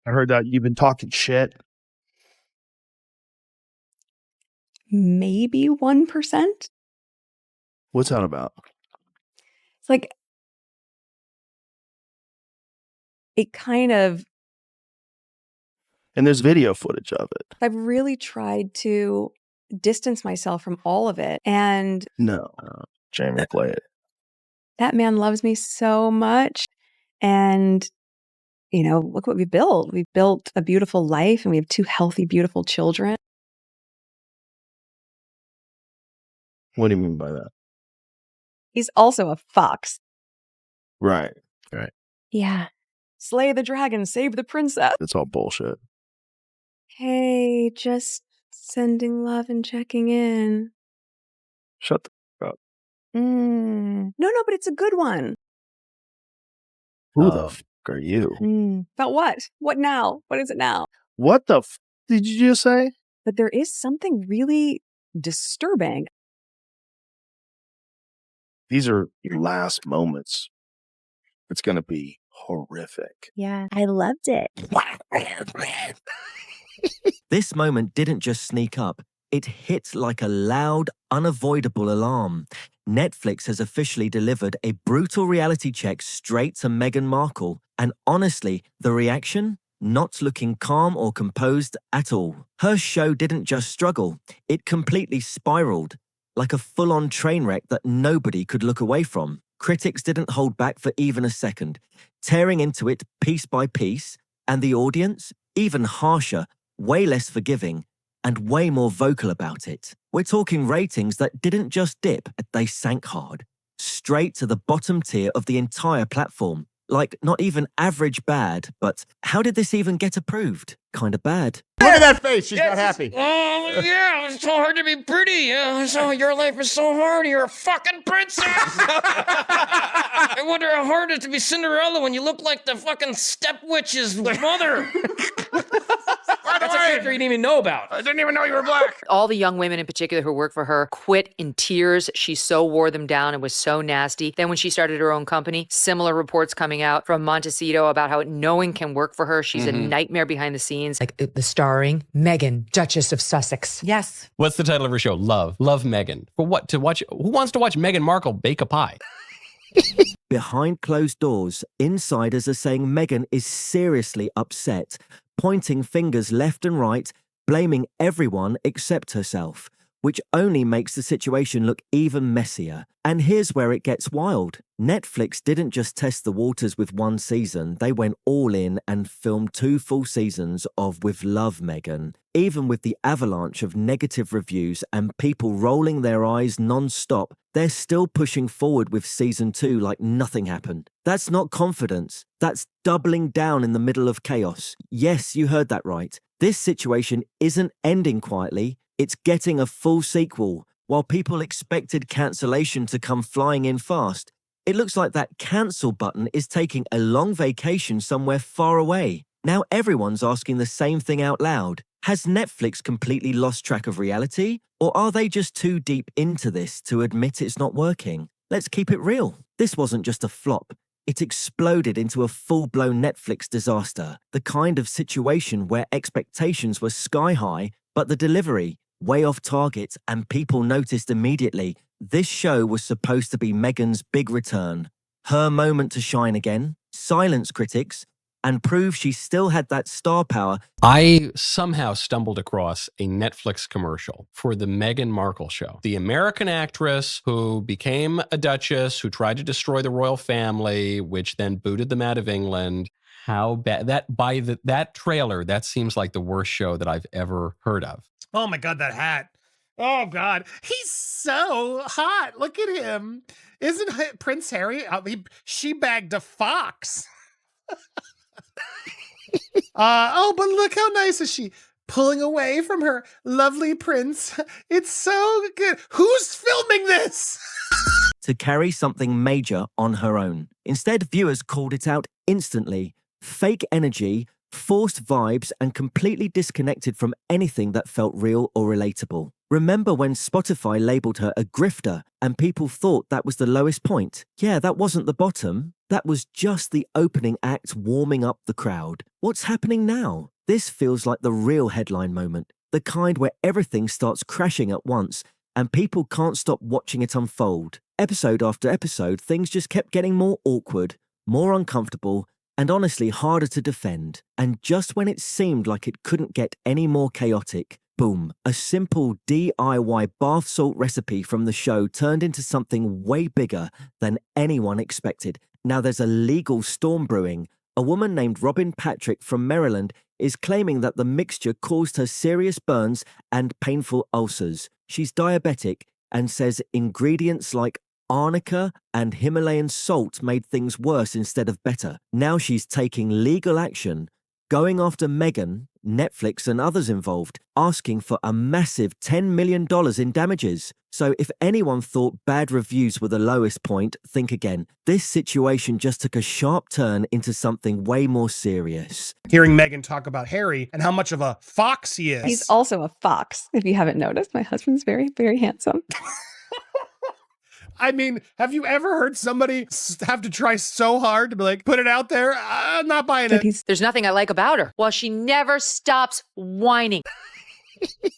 I heard that you've been talking shit. Maybe 1%. What's that about? It's like, it kind of, And there's video footage of it. I've really tried to distance myself from all of it. And No. Jamie, play it. that man loves me so much. And, you know, look what we built. We've built a beautiful life and we have 2 healthy, beautiful children. What do you mean by that? He's also a fox. Right. Yeah. Slay the dragon, save the princess. It's all bullshit. Hey, just sending love and checking in. Shut the fuck up. No, but it's a good one. Who the fuck are you? About what? What now? What is it now? What the f did you just say? But there is something really disturbing. These are your last moments. It's going to be horrific. Yeah, I loved it. This moment didn't just sneak up. It hit like a loud, unavoidable alarm. Netflix has officially delivered a brutal reality check straight to Meghan Markle. And honestly, the reaction? Not looking calm or composed at all. Her show didn't just struggle. It completely spiraled, like a full-on train wreck that nobody could look away from. Critics didn't hold back for even a second, tearing into it piece by piece, and the audience, even harsher, way less forgiving, and way more vocal about it. We're talking ratings that didn't just dip, they sank hard, straight to the bottom tier of the entire platform. Like, not even average bad, but how did this even get approved? Kinda bad. Look at that face. She's not happy. Oh, yeah, it's so hard to be pretty. So your life is so hard. You're a fucking princess. I wonder how hard it is to be Cinderella when you look like the fucking step witch's mother. That's a character you didn't even know about. I didn't even know you were black. All the young women in particular who work for her quit in tears. She so wore them down and was so nasty. Then when she started her own company, similar reports coming out from Montecito about how no one can work for her. She's a nightmare behind the scenes. Like the starring Meghan, Duchess of Sussex. Yes. What's the title of her show? Love Meghan. For what? To watch? Who wants to watch Meghan Markle bake a pie? Behind closed doors, insiders are saying Meghan is seriously upset, pointing fingers left and right, blaming everyone except herself, which only makes the situation look even messier. And here's where it gets wild. Netflix didn't just test the waters with one season, they went all in and filmed 2 full seasons of With Love, Meghan. Even with the avalanche of negative reviews and people rolling their eyes non-stop, they're still pushing forward with season 2 like nothing happened. That's not confidence. That's doubling down in the middle of chaos. Yes, you heard that right. This situation isn't ending quietly. It's getting a full sequel. While people expected cancellation to come flying in fast, it looks like that cancel button is taking a long vacation somewhere far away. Now everyone's asking the same thing out loud. Has Netflix completely lost track of reality? Or are they just too deep into this to admit it's not working? Let's keep it real. This wasn't just a flop. It exploded into a full-blown Netflix disaster. The kind of situation where expectations were sky high, but the delivery, way off target, and people noticed immediately. This show was supposed to be Meghan's big return. Her moment to shine again, silence critics, and prove she still had that star power. I somehow stumbled across a Netflix commercial for the Meghan Markle show. The American actress who became a duchess, who tried to destroy the royal family, which then booted them out of England. How bad that trailer, that seems like the worst show that I've ever heard of. Oh my God, that hat. Oh God, he's so hot. Look at him. Isn't Prince Harry? She bagged a fox. But look how nice is she pulling away from her lovely prince. It's so good. Who's filming this? To carry something major on her own. Instead, viewers called it out instantly. Fake energy, forced vibes, and completely disconnected from anything that felt real or relatable. Remember when Spotify labeled her a grifter and people thought that was the lowest point? Yeah, that wasn't the bottom. That was just the opening act warming up the crowd. What's happening now? This feels like the real headline moment, the kind where everything starts crashing at once and people can't stop watching it unfold. Episode after episode, things just kept getting more awkward, more uncomfortable, and honestly harder to defend. And just when it seemed like it couldn't get any more chaotic, boom, a simple DIY bath salt recipe from the show turned into something way bigger than anyone expected. Now there's a legal storm brewing. A woman named Robin Patrick from Maryland is claiming that the mixture caused her serious burns and painful ulcers. She's diabetic and says ingredients like arnica and Himalayan salt made things worse instead of better. Now she's taking legal action, going after Meghan, Netflix and others involved, asking for a massive $10 million in damages. So if anyone thought bad reviews were the lowest point, think again. This situation just took a sharp turn into something way more serious. Hearing Meghan talk about Harry and how much of a fox he is. He's also a fox, if you haven't noticed. My husband's very, very handsome. I mean, have you ever heard somebody have to try so hard to be like, put it out there? I'm not buying it. There's nothing I like about her. Well, she never stops whining.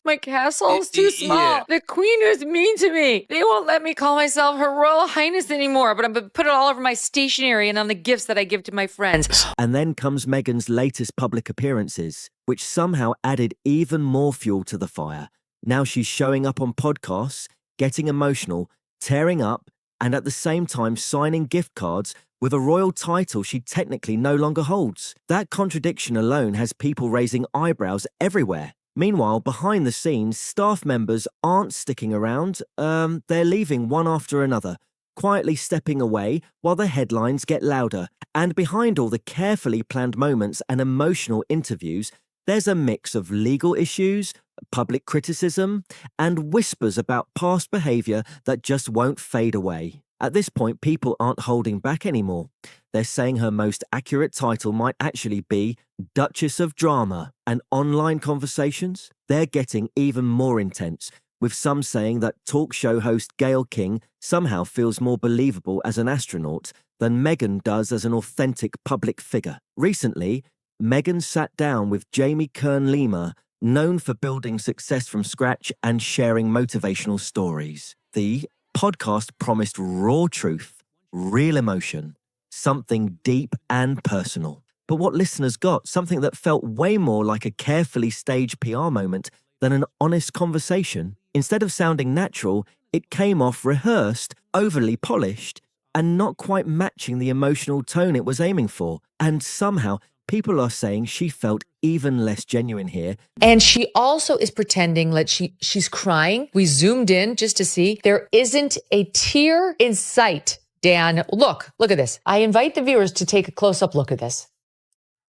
My castle's too small. Yeah. The queen is mean to me. They won't let me call myself Her Royal Highness anymore, but I'm going to put it all over my stationery and on the gifts that I give to my friends. And then comes Meghan's latest public appearances, which somehow added even more fuel to the fire. Now she's showing up on podcasts, getting emotional, tearing up, and at the same time signing gift cards with a royal title she technically no longer holds. That contradiction alone has people raising eyebrows everywhere. Meanwhile, behind the scenes, staff members aren't sticking around. They're leaving one after another, quietly stepping away while the headlines get louder. And behind all the carefully planned moments and emotional interviews, there's a mix of legal issues, public criticism, and whispers about past behavior that just won't fade away. At this point, people aren't holding back anymore. They're saying her most accurate title might actually be Duchess of Drama. And online conversations, they're getting even more intense, with some saying that talk show host Gayle King somehow feels more believable as an astronaut than Meghan does as an authentic public figure. Recently, Meghan sat down with Jamie Kern-Lima, known for building success from scratch and sharing motivational stories. The podcast promised raw truth, real emotion, something deep and personal. But what listeners got, something that felt way more like a carefully staged PR moment than an honest conversation. Instead of sounding natural, it came off rehearsed, overly polished, and not quite matching the emotional tone it was aiming for. And somehow, people are saying she felt even less genuine here. And she also is pretending like she's crying. We zoomed in just to see. There isn't a tear in sight, Dan. Look at this. I invite the viewers to take a close-up look at this.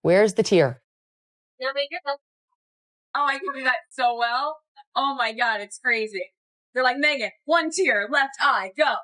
Where's the tear? Oh, I can do that so well. Oh my God, it's crazy. They're like, Meghan, one tear, left eye, go.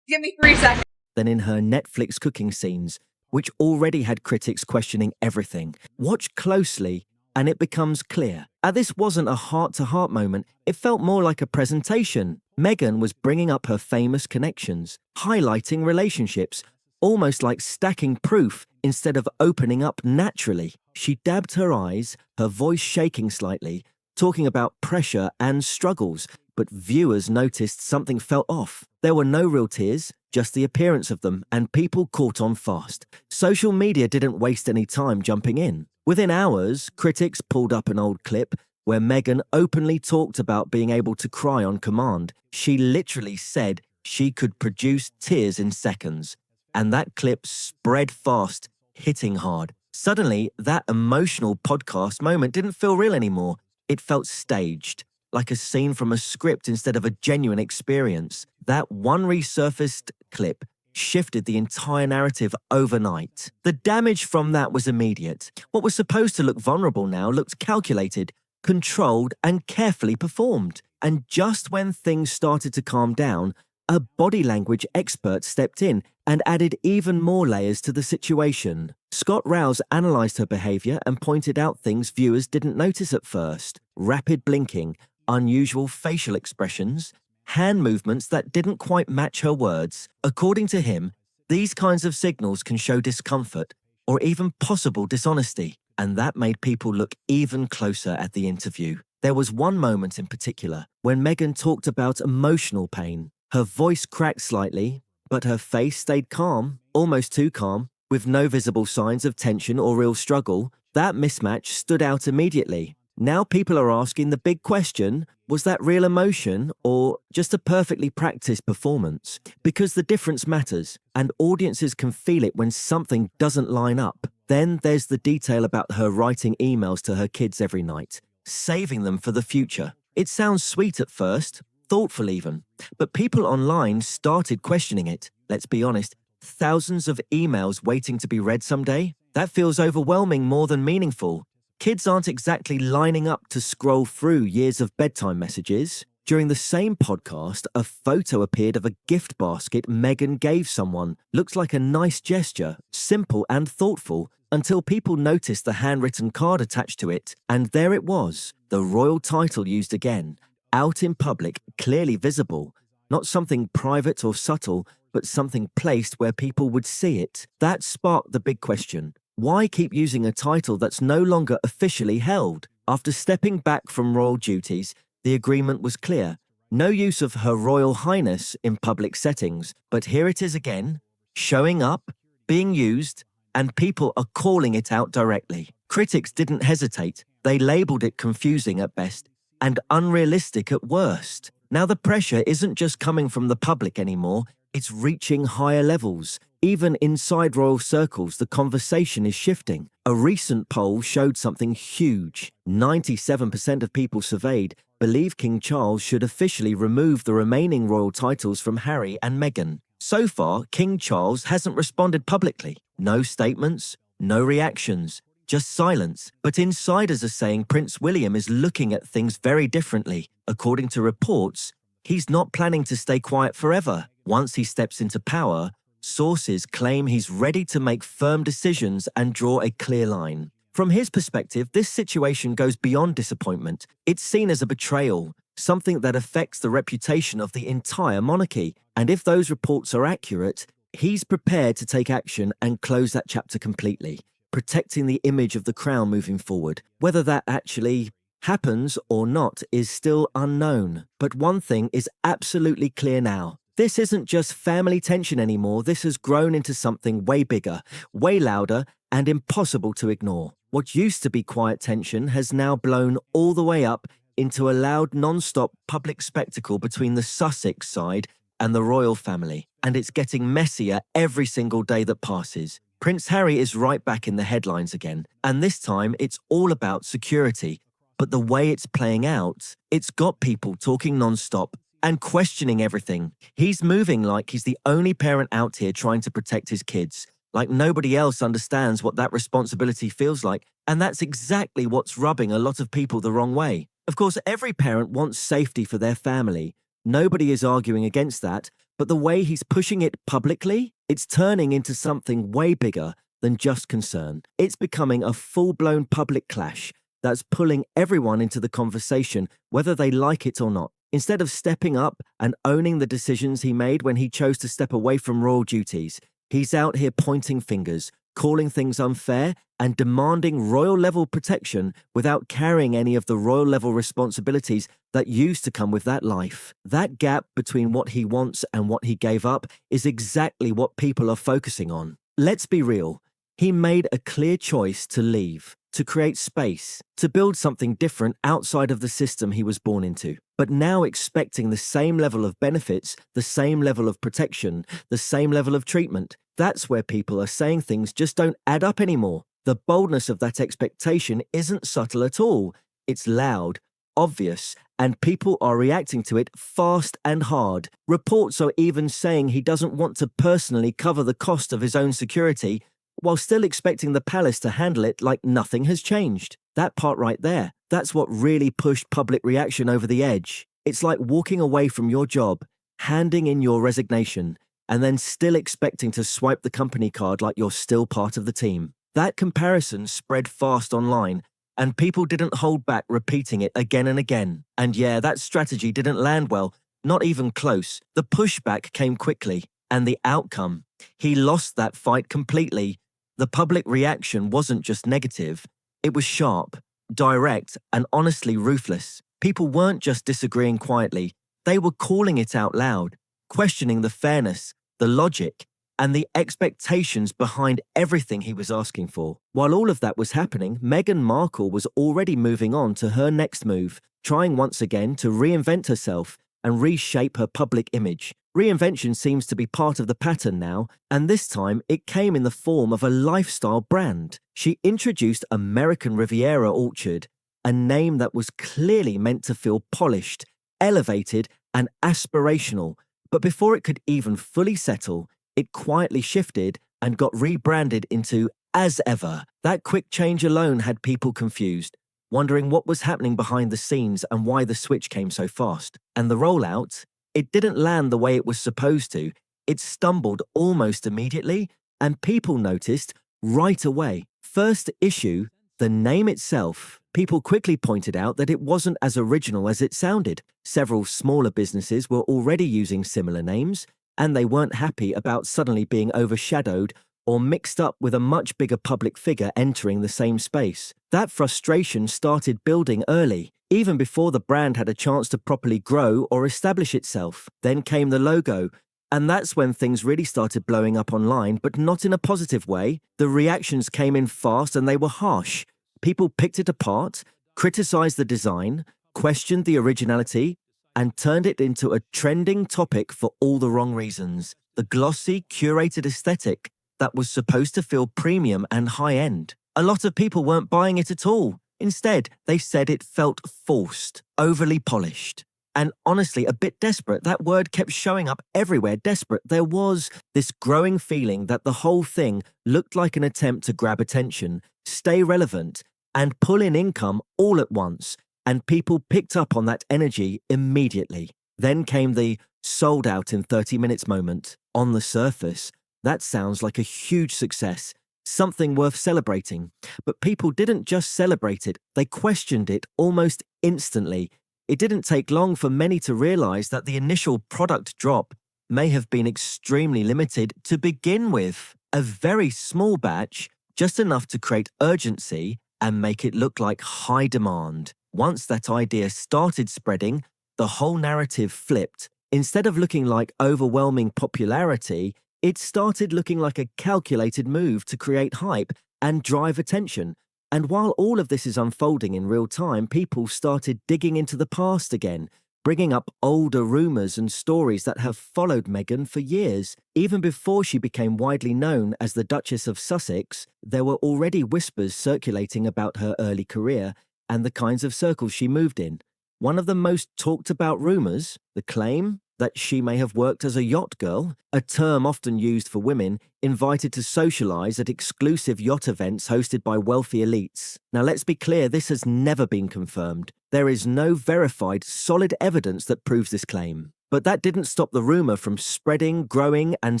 Give me 3 seconds. Then in her Netflix cooking scenes, which already had critics questioning everything. Watch closely and it becomes clear. This wasn't a heart-to-heart moment. It felt more like a presentation. Meghan was bringing up her famous connections, highlighting relationships, almost like stacking proof instead of opening up naturally. She dabbed her eyes, her voice shaking slightly, talking about pressure and struggles, but viewers noticed something felt off. There were no real tears, just the appearance of them, and people caught on fast. Social media didn't waste any time jumping in. Within hours, critics pulled up an old clip where Meghan openly talked about being able to cry on command. She literally said she could produce tears in seconds. And that clip spread fast, hitting hard. Suddenly, that emotional podcast moment didn't feel real anymore. It felt staged, like a scene from a script instead of a genuine experience. That one resurfaced clip shifted the entire narrative overnight. The damage from that was immediate. What was supposed to look vulnerable now looked calculated, controlled, and carefully performed. And just when things started to calm down, a body language expert stepped in and added even more layers to the situation. Scott Rouse analysed her behaviour and pointed out things viewers didn't notice at first. Rapid blinking, unusual facial expressions, hand movements that didn't quite match her words. According to him, These kinds of signals can show discomfort or even possible dishonesty, and that made people look even closer at the interview. There was one moment in particular when Meghan talked about emotional pain. Her voice cracked slightly, but her face stayed calm, almost too calm, with no visible signs of tension or real struggle. That mismatch stood out immediately. Now people are asking the big question, was that real emotion or just a perfectly practiced performance? Because the difference matters, and audiences can feel it when something doesn't line up. Then there's the detail about her writing emails to her kids every night, saving them for the future. It sounds sweet at first, thoughtful even, but people online started questioning it. Let's be honest, thousands of emails waiting to be read someday? That feels overwhelming more than meaningful. Kids aren't exactly lining up to scroll through years of bedtime messages. During the same podcast, a photo appeared of a gift basket Meghan gave someone. Looks like a nice gesture, simple and thoughtful, until people noticed the handwritten card attached to it. And there it was, the royal title used again, out in public, clearly visible. Not something private or subtle, but something placed where people would see it. That sparked the big question. Why keep using a title that's no longer officially held? After stepping back from royal duties, the agreement was clear. No use of Her Royal Highness in public settings, but here it is again, showing up, being used, and people are calling it out directly. Critics didn't hesitate. They labeled it confusing at best and unrealistic at worst. Now the pressure isn't just coming from the public anymore, it's reaching higher levels. Even inside royal circles, the conversation is shifting. A recent poll showed something huge. 97% of people surveyed believe King Charles should officially remove the remaining royal titles from Harry and Meghan. So far, King Charles hasn't responded publicly. No statements, no reactions, just silence. But insiders are saying Prince William is looking at things very differently. According to reports, he's not planning to stay quiet forever. Once he steps into power, sources claim he's ready to make firm decisions and draw a clear line. From his perspective, this situation goes beyond disappointment. It's seen as a betrayal, something that affects the reputation of the entire monarchy. And if those reports are accurate, he's prepared to take action and close that chapter completely, protecting the image of the crown moving forward. Whether that actually happens or not is still unknown. But one thing is absolutely clear now. This isn't just family tension anymore. This has grown into something way bigger, way louder, and impossible to ignore. What used to be quiet tension has now blown all the way up into a loud, non-stop public spectacle between the Sussex side and the royal family. And it's getting messier every single day that passes. Prince Harry is right back in the headlines again, and this time it's all about security. But the way it's playing out, it's got people talking non-stop and questioning everything. He's moving like he's the only parent out here trying to protect his kids, like nobody else understands what that responsibility feels like, and that's exactly what's rubbing a lot of people the wrong way. Of course, every parent wants safety for their family. Nobody is arguing against that, but the way he's pushing it publicly, it's turning into something way bigger than just concern. It's becoming a full-blown public clash that's pulling everyone into the conversation, whether they like it or not. Instead of stepping up and owning the decisions he made when he chose to step away from royal duties, he's out here pointing fingers, calling things unfair, and demanding royal-level protection without carrying any of the royal-level responsibilities that used to come with that life. That gap between what he wants and what he gave up is exactly what people are focusing on. Let's be real. He made a clear choice to leave, to create space, to build something different outside of the system he was born into. But now expecting the same level of benefits, the same level of protection, the same level of treatment, that's where people are saying things just don't add up anymore. The boldness of that expectation isn't subtle at all. It's loud, obvious, and people are reacting to it fast and hard. Reports are even saying he doesn't want to personally cover the cost of his own security, while still expecting the palace to handle it like nothing has changed. That part right there, that's what really pushed public reaction over the edge. It's like walking away from your job, handing in your resignation, and then still expecting to swipe the company card like you're still part of the team. That comparison spread fast online, and people didn't hold back repeating it again and again. And yeah, that strategy didn't land well, not even close. The pushback came quickly. And the outcome? He lost that fight completely. The public reaction wasn't just negative. It was sharp, direct, and honestly ruthless. People weren't just disagreeing quietly. They were calling it out loud, questioning the fairness, the logic, and the expectations behind everything he was asking for. While all of that was happening, Meghan Markle was already moving on to her next move, trying once again to reinvent herself and reshape her public image. Reinvention seems to be part of the pattern now, and this time it came in the form of a lifestyle brand. She introduced American Riviera Orchard, a name that was clearly meant to feel polished, elevated, and aspirational. But before it could even fully settle, it quietly shifted and got rebranded into As Ever. That quick change alone had people confused, wondering what was happening behind the scenes and why the switch came so fast. And the rollout, it didn't land the way it was supposed to. It stumbled almost immediately, and people noticed right away. First issue, the name itself. People quickly pointed out that it wasn't as original as it sounded. Several smaller businesses were already using similar names, and they weren't happy about suddenly being overshadowed or mixed up with a much bigger public figure entering the same space. That frustration started building early, even before the brand had a chance to properly grow or establish itself. Then came the logo, and that's when things really started blowing up online, but not in a positive way. The reactions came in fast and they were harsh. People picked it apart, criticized the design, questioned the originality, and turned it into a trending topic for all the wrong reasons. The glossy, curated aesthetic that was supposed to feel premium and high-end. A lot of people weren't buying it at all. Instead, they said it felt forced, overly polished, and honestly a bit desperate. That word kept showing up everywhere, desperate. There was this growing feeling that the whole thing looked like an attempt to grab attention, stay relevant, and pull in income all at once, and people picked up on that energy immediately. Then came the sold out in 30 minutes moment. On the surface, that sounds like a huge success, something worth celebrating. But people didn't just celebrate it, they questioned it almost instantly. It didn't take long for many to realize that the initial product drop may have been extremely limited to begin with. A very small batch, just enough to create urgency and make it look like high demand. Once that idea started spreading, the whole narrative flipped. Instead of looking like overwhelming popularity, it started looking like a calculated move to create hype and drive attention. And while all of this is unfolding in real time, people started digging into the past again, bringing up older rumors and stories that have followed Meghan for years. Even before she became widely known as the Duchess of Sussex, there were already whispers circulating about her early career and the kinds of circles she moved in. One of the most talked about rumors, the claim that she may have worked as a yacht girl, a term often used for women invited to socialize at exclusive yacht events hosted by wealthy elites. Now let's be clear, this has never been confirmed. There is no verified, solid evidence that proves this claim. But that didn't stop the rumor from spreading, growing, and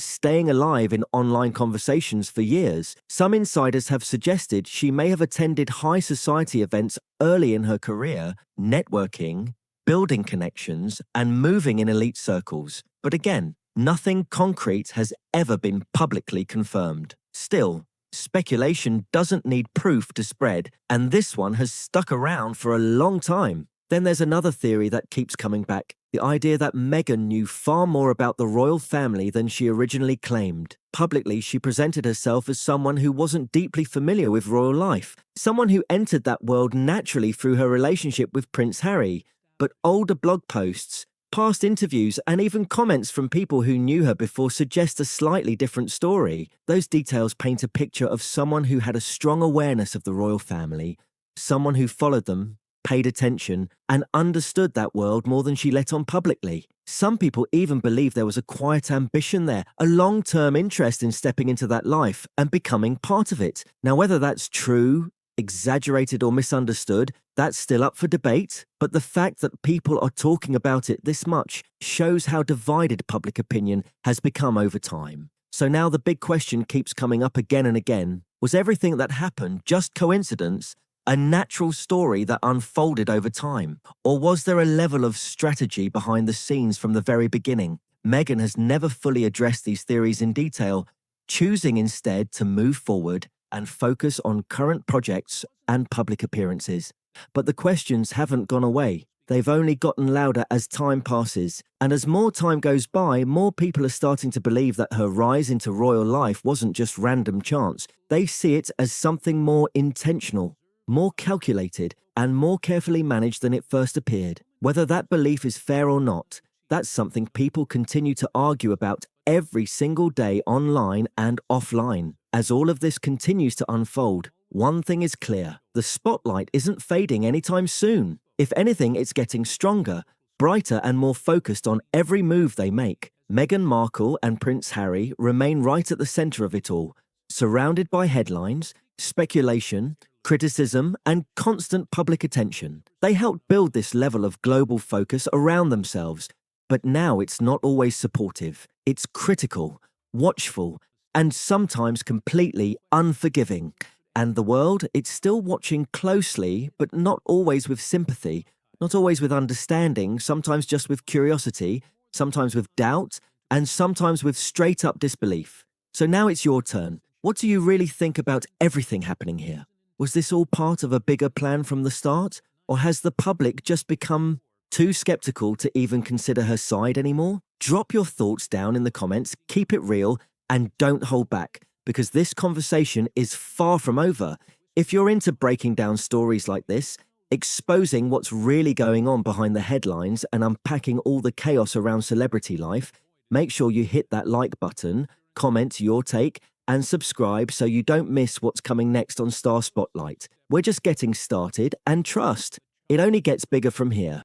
staying alive in online conversations for years. Some insiders have suggested she may have attended high society events early in her career, networking, building connections, and moving in elite circles. But again, nothing concrete has ever been publicly confirmed. Still, speculation doesn't need proof to spread, and this one has stuck around for a long time. Then there's another theory that keeps coming back, the idea that Meghan knew far more about the royal family than she originally claimed. Publicly, she presented herself as someone who wasn't deeply familiar with royal life, someone who entered that world naturally through her relationship with Prince Harry. But older blog posts, past interviews, and even comments from people who knew her before suggest a slightly different story. Those details paint a picture of someone who had a strong awareness of the royal family, someone who followed them, paid attention, and understood that world more than she let on publicly. Some people even believe there was a quiet ambition there, a long-term interest in stepping into that life and becoming part of it. Now, whether that's true, exaggerated, or misunderstood, that's still up for debate, but the fact that people are talking about it this much shows how divided public opinion has become over time. So now the big question keeps coming up again and again. Was everything that happened just coincidence, a natural story that unfolded over time? Or was there a level of strategy behind the scenes from the very beginning? Meghan has never fully addressed these theories in detail, choosing instead to move forward and focus on current projects and public appearances. But the questions haven't gone away. They've only gotten louder as time passes. And as more time goes by, more people are starting to believe that her rise into royal life wasn't just random chance. They see it as something more intentional, more calculated, and more carefully managed than it first appeared. Whether that belief is fair or not, that's something people continue to argue about every single day online and offline. As all of this continues to unfold, one thing is clear: the spotlight isn't fading anytime soon. If anything, it's getting stronger, brighter, and more focused on every move they make. Meghan Markle and Prince Harry remain right at the center of it all, surrounded by headlines, speculation, criticism, and constant public attention. They helped build this level of global focus around themselves, but now it's not always supportive. It's critical, watchful, and sometimes completely unforgiving. And the world, it's still watching closely, but not always with sympathy, not always with understanding, sometimes just with curiosity, sometimes with doubt, and sometimes with straight-up disbelief. So now it's your turn. What do you really think about everything happening here? Was this all part of a bigger plan from the start? Or has the public just become too skeptical to even consider her side anymore? Drop your thoughts down in the comments, keep it real, and don't hold back, because this conversation is far from over. If you're into breaking down stories like this, exposing what's really going on behind the headlines and unpacking all the chaos around celebrity life, make sure you hit that like button, comment your take, and subscribe so you don't miss what's coming next on Star Spotlight. We're just getting started, and trust, it only gets bigger from here.